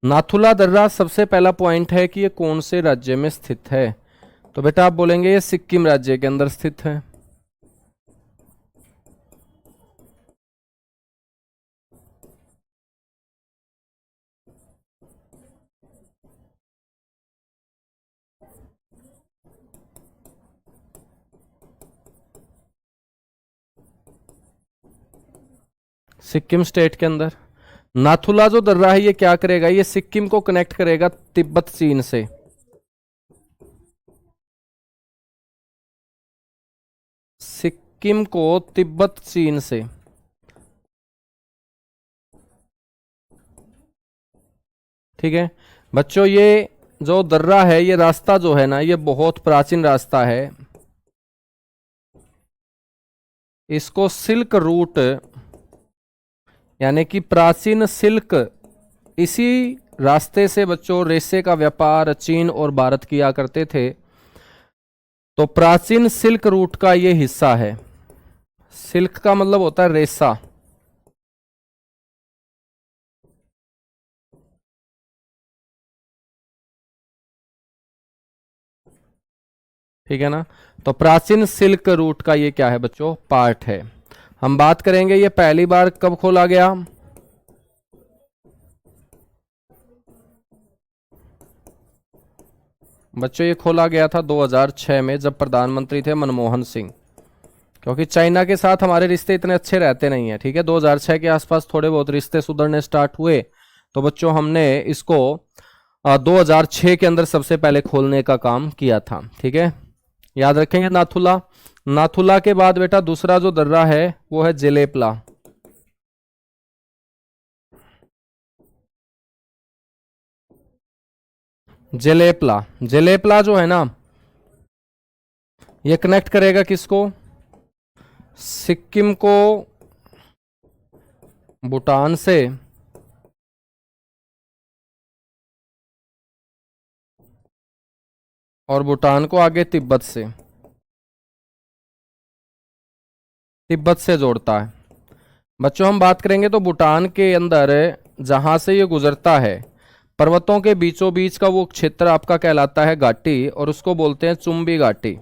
नाथुला दर्रा सबसे पहला पॉइंट है कि ये कौन से राज्य में स्थित है। तो बेटा आप बोलेंगे ये सिक्किम राज्य के अंदर स्थित है। सिक्किम स्टेट के अंदर नाथुला जो दर्रा है ये क्या करेगा? ये सिक्किम को कनेक्ट करेगा तिब्बत चीन से। सिक्किम को तिब्बत चीन से। ठीक है बच्चों, ये जो दर्रा है, ये रास्ता जो है ना, ये बहुत प्राचीन रास्ता है। इसको सिल्क रूट, यानी कि प्राचीन सिल्क, इसी रास्ते से बच्चों रेशे का व्यापार चीन और भारत किया करते थे। तो प्राचीन सिल्क रूट का ये हिस्सा है। सिल्क का मतलब होता है रेशा। ठीक है ना। तो प्राचीन सिल्क रूट का ये क्या है बच्चों, पार्ट है। हम बात करेंगे ये पहली बार कब खोला गया। बच्चों ये खोला गया था 2006 में, जब प्रधानमंत्री थे मनमोहन सिंह। क्योंकि चाइना के साथ हमारे रिश्ते इतने अच्छे रहते नहीं है। ठीक है, 2006 के आसपास थोड़े बहुत रिश्ते सुधरने स्टार्ट हुए, तो बच्चों हमने इसको 2006 के अंदर सबसे पहले खोलने का काम किया था। ठीक है, याद रखेंगे नाथुला। नाथुला के बाद बेटा दूसरा जो दर्रा है वो है जेलेपला। जेलेपला, जेलेपला जो है ना, ये कनेक्ट करेगा किसको, सिक्किम को भूटान से, और भूटान को आगे तिब्बत से, तिब्बत से जोड़ता है। बच्चों हम बात करेंगे तो भूटान के अंदर जहां से ये गुजरता है, पर्वतों के बीचों बीच का वो क्षेत्र आपका कहलाता है घाटी, और उसको बोलते हैं चुंबी घाटी।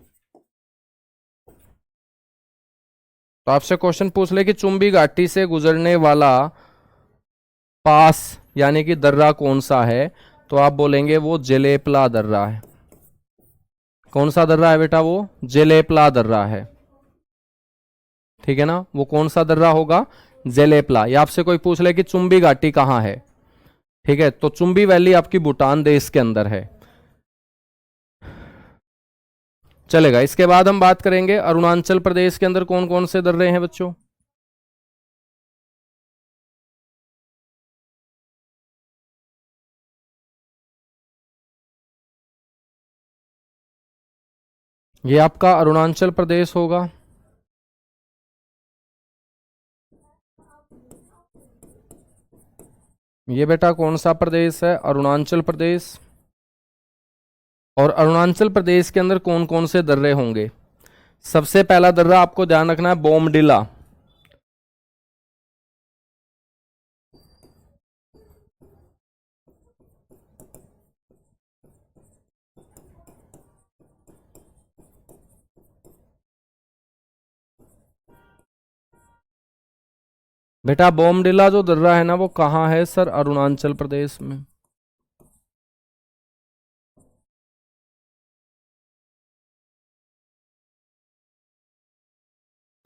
तो आपसे क्वेश्चन पूछ ले कि चुंबी घाटी से गुजरने वाला पास यानी कि दर्रा कौन सा है, तो आप बोलेंगे वो जेलेपला दर्रा है। कौन सा दर्रा है बेटा, वो जेलेपला दर्रा है। ठीक है ना, वो कौन सा दर्रा होगा, जेलेपला। या आपसे कोई पूछ ले कि चुंबी घाटी कहाँ है, ठीक है, तो चुंबी वैली आपकी भूटान देश के अंदर है। चलेगा। इसके बाद हम बात करेंगे अरुणाचल प्रदेश के अंदर कौन कौन से दर्रे हैं बच्चों। ये आपका अरुणाचल प्रदेश होगा। ये बेटा कौन सा प्रदेश है, अरुणाचल प्रदेश। और अरुणाचल प्रदेश के अंदर कौन कौन से दर्रे होंगे। सबसे पहला दर्रा आपको ध्यान रखना है, बोमडिला। बेटा बोमडिला जो दर्रा है ना, वो कहाँ है सर, अरुणाचल प्रदेश में।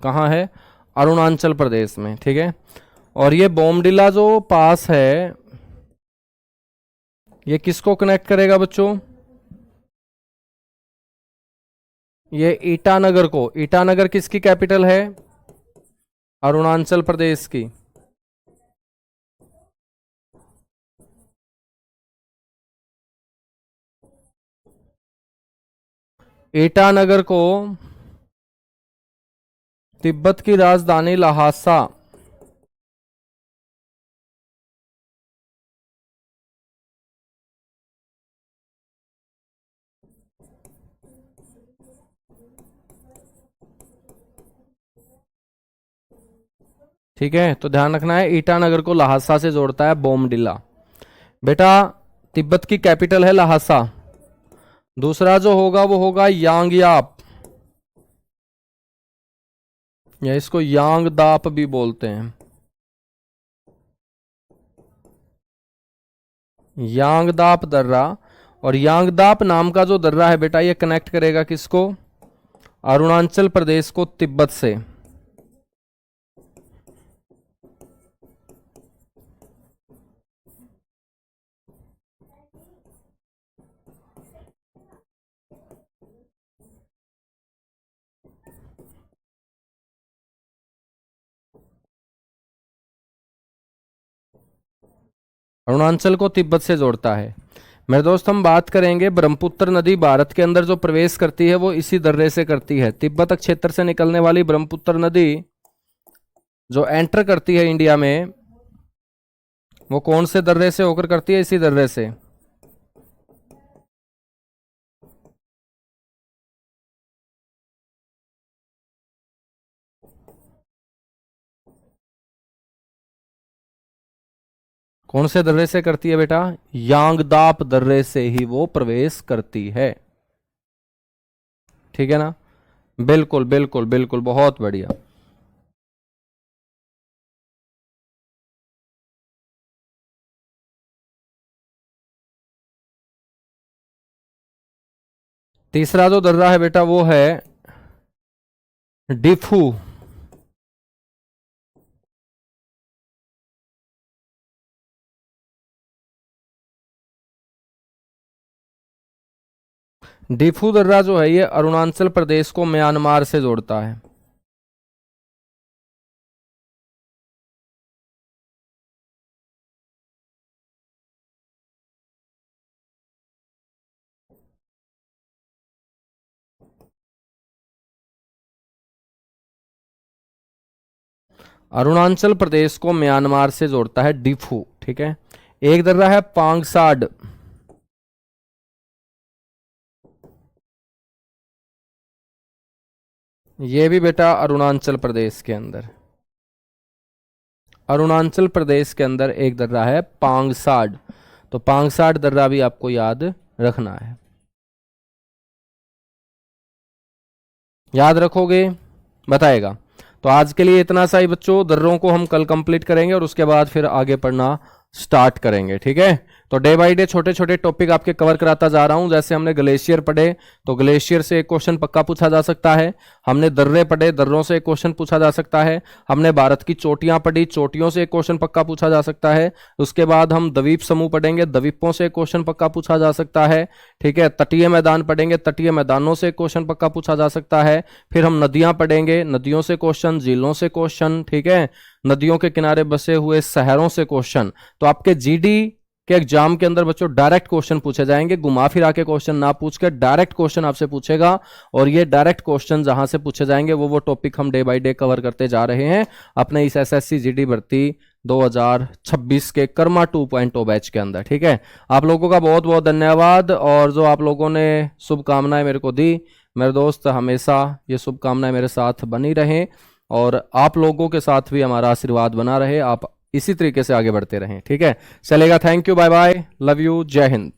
कहाँ है, अरुणाचल प्रदेश में। ठीक है, और ये बोमडिला जो पास है, ये किसको कनेक्ट करेगा बच्चों, ये ईटानगर को। ईटानगर किसकी कैपिटल है, अरुणाचल प्रदेश की। ईटानगर को तिब्बत की राजधानी लहासा, ठीक है, तो ध्यान रखना है ईटानगर को लहासा से जोड़ता है बोमडिला। बेटा तिब्बत की कैपिटल है लहासा। दूसरा जो होगा वो होगा यांगयाप, या इसको यांगदाप भी बोलते हैं। यांगदाप दर्रा। और यांगदाप नाम का जो दर्रा है बेटा, ये कनेक्ट करेगा किसको, अरुणाचल प्रदेश को तिब्बत से। अरुणाचल को तिब्बत से जोड़ता है। मेरे दोस्त हम बात करेंगे ब्रह्मपुत्र नदी भारत के अंदर जो प्रवेश करती है वो इसी दर्रे से करती है। तिब्बत क्षेत्र से निकलने वाली ब्रह्मपुत्र नदी जो एंटर करती है इंडिया में वो कौन से दर्रे से होकर करती है? इसी दर्रे से। कौन से दर्रे से करती है बेटा? यांगदाप दर्रे से ही वो प्रवेश करती है। ठीक है ना? बिल्कुल बिल्कुल बिल्कुल, बहुत बढ़िया। तीसरा जो दर्रा है बेटा वो है डिफू। डिफू दर्रा जो है ये अरुणाचल प्रदेश को म्यांमार से जोड़ता है। अरुणाचल प्रदेश को म्यांमार से जोड़ता है डिफू। ठीक है। एक दर्रा है पांगसाड। ये भी बेटा अरुणाचल प्रदेश के अंदर, अरुणाचल प्रदेश के अंदर एक दर्रा है पांगसाड। तो पांगसाड दर्रा भी आपको याद रखना है। याद रखोगे? बताएगा। तो आज के लिए इतना सा ही बच्चों। दर्रों को हम कल कंप्लीट करेंगे और उसके बाद फिर आगे पढ़ना स्टार्ट करेंगे। ठीक है। तो डे बाय डे छोटे छोटे टॉपिक आपके कवर कराता जा रहा हूं। जैसे हमने ग्लेशियर पढ़े तो ग्लेशियर से एक क्वेश्चन पक्का पूछा जा सकता है। हमने दर्रे पढ़े, दर्रों से एक क्वेश्चन पूछा जा सकता है। हमने भारत की चोटियां पढ़ी, चोटियों से एक क्वेश्चन पक्का पूछा जा सकता है। उसके बाद हम द्वीप समूह पढ़ेंगे, द्वीपों से एक क्वेश्चन पक्का पूछा जा सकता है। ठीक है। तटीय मैदान पढ़ेंगे, तटीय मैदानों से क्वेश्चन पक्का पूछा जा सकता है। फिर हम नदियां पढ़ेंगे, नदियों से क्वेश्चन, झीलों से क्वेश्चन। ठीक है। नदियों के किनारे बसे हुए शहरों से क्वेश्चन। तो आपके जीडी के एग्जाम के अंदर बच्चों डायरेक्ट क्वेश्चन पूछे जाएंगे, घुमा फिरा के क्वेश्चन ना पूछ के डायरेक्ट क्वेश्चन आपसे पूछेगा। और ये डायरेक्ट क्वेश्चन जहां से पूछे जाएंगे वो टॉपिक हम डे बाय डे कवर करते जा रहे हैं अपने इस एसएससी जीडी भर्ती 2026 के कर्मा 2.0 बैच के अंदर। ठीक है। आप लोगों का बहुत बहुत धन्यवाद। और जो आप लोगों ने शुभकामनाएं मेरे को दी, मेरे दोस्त हमेशा ये शुभकामनाएं मेरे साथ बनी रहें और आप लोगों के साथ भी हमारा आशीर्वाद बना रहे। आप इसी तरीके से आगे बढ़ते रहें। ठीक है। चलेगा। Thank you, bye bye, love you, Jai Hind.